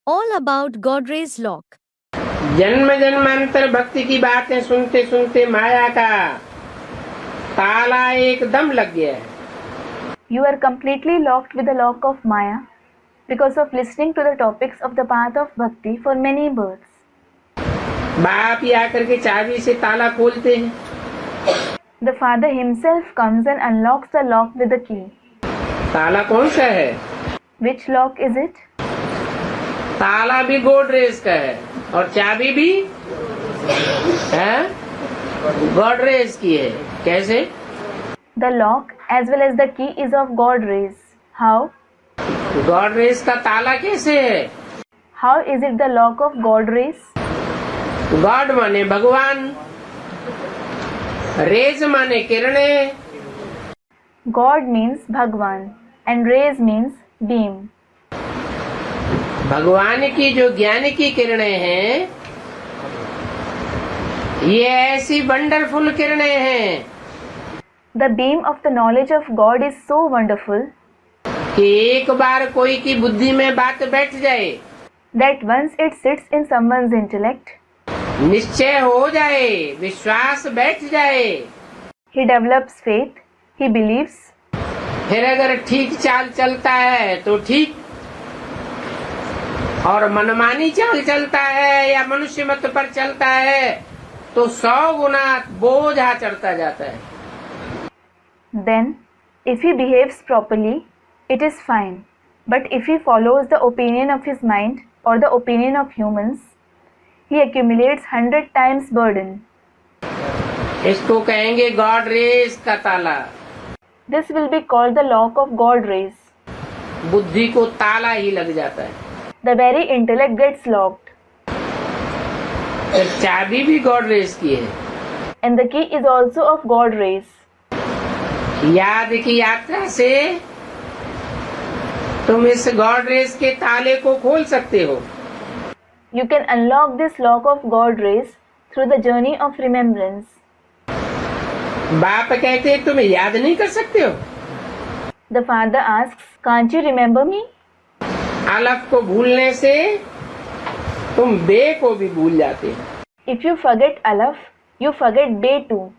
all about Godrey's lock. जन्म जन्मांतर भक्ति की बातें सुनते सुनते माया का ताला एकदम लग गया है। You are completely locked with the lock of Maya because of listening to the topics of the path of bhakti for many births. बाप ही आकर के चाबी से ताला खोलते हैं। The father himself comes and unlocks the lock with the key. ताला कौन सा है? Which lock is it? ताला भी गोडरेज का है और चाबी भी है गोडरेज की है। कैसे? The lock as well as the key is of Godrey's. How? Godrej का ताला कैसे है? How is it the lock of Godrey's? God माने भगवान, रेज माने किरणें। God means Bhagwan and rays means beam. भगवान की जो ज्ञान की किरणें हैं ये ऐसी वंडरफुल किरणें हैं The beam of the knowledge of God is so wonderful कि एक बार कोई की बुद्धि में बात बैठ जाए, that once it sits in someone's intellect, निश्चय हो जाए, विश्वास बैठ जाए, he develops faith, he believes, फिर अगर ठीक चाल चलता है तो ठीक, और मनमानी चाल चलता है या मनुष्य मत पर चलता है तो 100 गुना बोझा चढ़ता जाता है। then if he behaves properly, it is fine. But if he follows the opinion of his mind or the opinion of humans, he accumulates 100 times burden. इसको कहेंगे गॉड रेस का ताला। This will be called the lock of Godrey's. बुद्धि को ताला ही लग जाता है। The very intellect gets locked. फिर चाबी भी गॉड रेस की है। And the key is also of Godrey's. याद की यात्रा से तुम इस गॉड रेस के ताले को खोल सकते हो। You can unlock this lock of Godrey's through the journey of remembrance. बाप कहते तुम याद नहीं कर सकते हो? The father asks, can't you remember me? अलफ को भूलने से तुम बे को भी भूल जाते हो। If you forget Alaf, you forget Bay too.